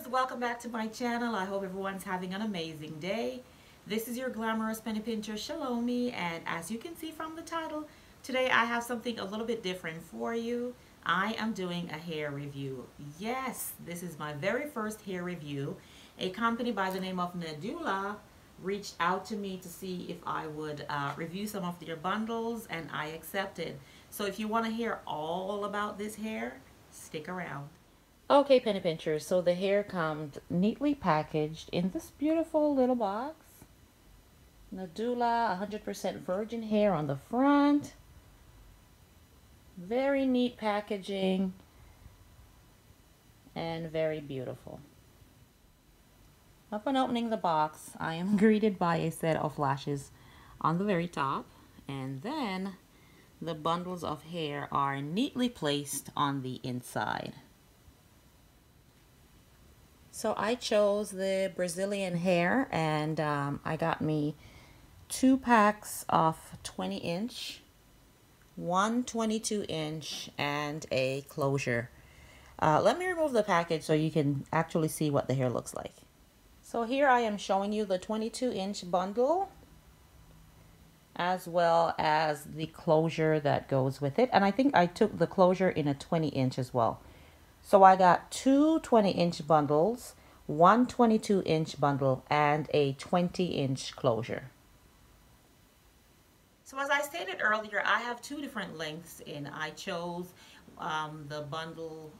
welcome back to my channel. I hope everyone's having an amazing day. This is your Glamorous Penny Pincher, Shalomi, and as you can see from the title, today I have something a little bit different for you. I am doing a hair review. Yes, this is my very first hair review. A company by the name of Nadula reached out to me to see if I would review some of their bundles, and I accepted. So if you want to hear all about this hair, stick around. Okay, Penny Pinchers, so the hair comes neatly packaged in this beautiful little box. Nadula 100% virgin hair on the front. Very neat packaging and very beautiful. Upon opening the box, I am greeted by a set of lashes on the very top, and then the bundles of hair are neatly placed on the inside. So I chose the Brazilian hair, and I got me 2 packs of 20-inch, one 22-inch, and a closure. Let me remove the package so you can actually see what the hair looks like. So here I am showing you the 22-inch bundle as well as the closure that goes with it. And I think I took the closure in a 20-inch as well. So I got 2 20-inch bundles, one 22-inch bundle, and a 20-inch closure. So as I stated earlier, I have 2 different lengths in. I chose one bundle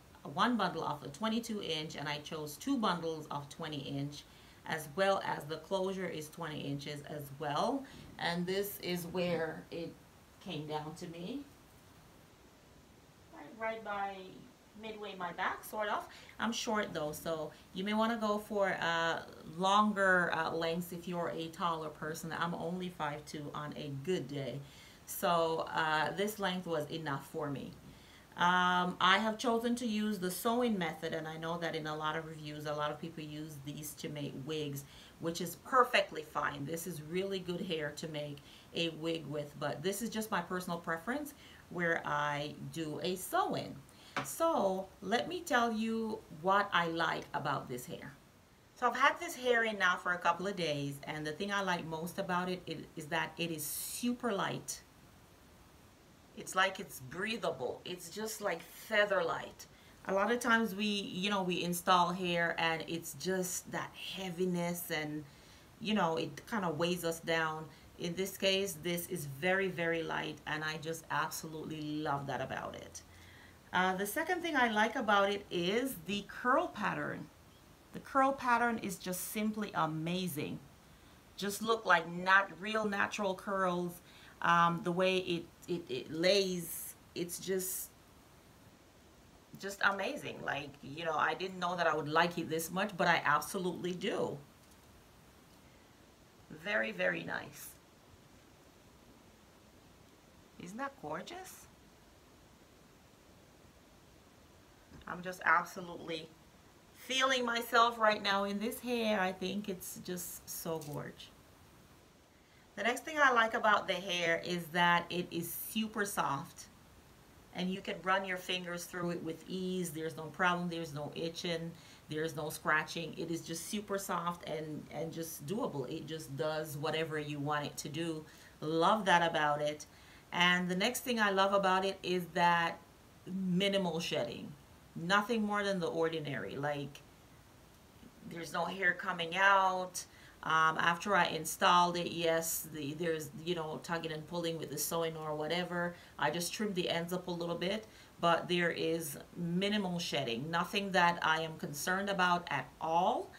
of the 22-inch, and I chose 2 bundles of 20-inch, as well as the closure is 20 inches as well. And this is where it came down to me. Right by midway my back, sort of. I'm short though, so you may want to go for longer lengths if you're a taller person. I'm only 5'2" on a good day, so this length was enough for me. I have chosen to use the sewing method, and I know that in a lot of reviews a lot of people use these to make wigs, which is perfectly fine. This is really good hair to make a wig with, but this is just my personal preference where I do a sewing. So let me tell you what I like about this hair. So I've had this hair in now for a couple of days, and the thing I like most about it is that it is super light. It's like it's breathable. It's just like feather light. A lot of times we install hair and it's just that heaviness, and it kind of weighs us down. In this case, this is very, very light, and I just absolutely love that about it. The second thing I like about it is the curl pattern. The curl pattern is just simply amazing. Just look like real natural curls. The way it lays, it's just amazing. Like, I didn't know that I would like it this much, but I absolutely do. Very, very nice. Isn't that gorgeous? I'm just absolutely feeling myself right now in this hair. I think it's just so gorgeous. The next thing I like about the hair is that it is super soft, and you can run your fingers through it with ease. There's no problem. There's no itching. There's no scratching. It is just super soft and just doable. It just does whatever you want it to do. Love that about it. And the next thing I love about it is that minimal shedding. Nothing more than the ordinary. Like, there's no hair coming out. After I installed it, yes, there's tugging and pulling with the sewing or whatever. I just trimmed the ends up a little bit, but there is minimal shedding. Nothing that I am concerned about at all.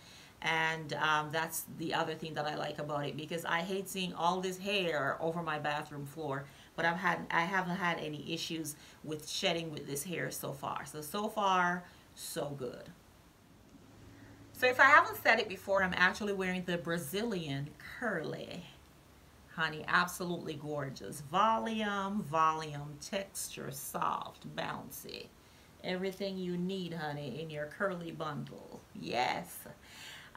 And that's the other thing that I like about it, because I hate seeing all this hair over my bathroom floor. But I haven't had any issues with shedding with this hair so far. So far, so good. So if I haven't said it before, I'm actually wearing the Brazilian curly. Honey, absolutely gorgeous. Volume, texture, soft, bouncy. Everything you need, honey, in your curly bundle. Yes.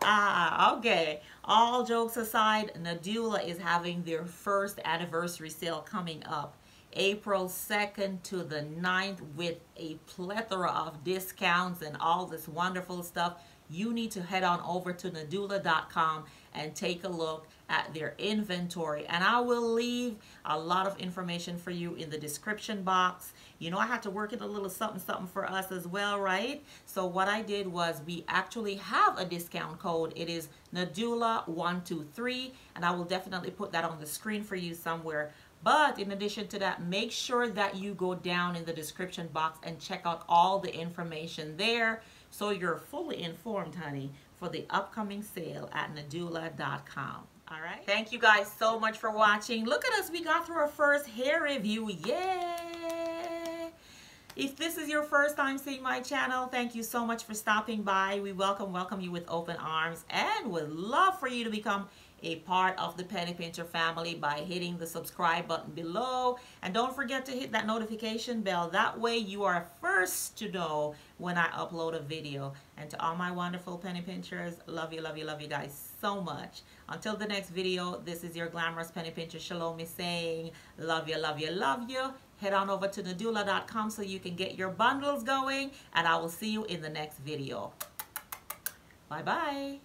Okay. All jokes aside, Nadula is having their first anniversary sale coming up April 2nd to the 9th with a plethora of discounts and all this wonderful stuff. you need to head on over to Nadula.com and take a look at their inventory. And I will leave a lot of information for you in the description box. You know, I had to work in a little something for us as well, right? So what I did was, we actually have a discount code. It is Nadula123, and I will definitely put that on the screen for you somewhere. But in addition to that, make sure that you go down in the description box and check out all the information there, so you're fully informed, honey, for the upcoming sale at Nadula.com. All right. Thank you guys so much for watching. Look at us. We got through our first hair review. Yay! If this is your first time seeing my channel, thank you so much for stopping by. We welcome you with open arms, and would love for you to become a part of the Penny Pincher family by hitting the subscribe button below. And don't forget to hit that notification bell. That way you are first to know when I upload a video. And to all my wonderful Penny Pinchers, love you guys so much. Until the next video, this is your Glamorous Penny Pincher Shalomi saying, love you. Head on over to Nadula.com so you can get your bundles going, and I will see you in the next video. Bye-bye.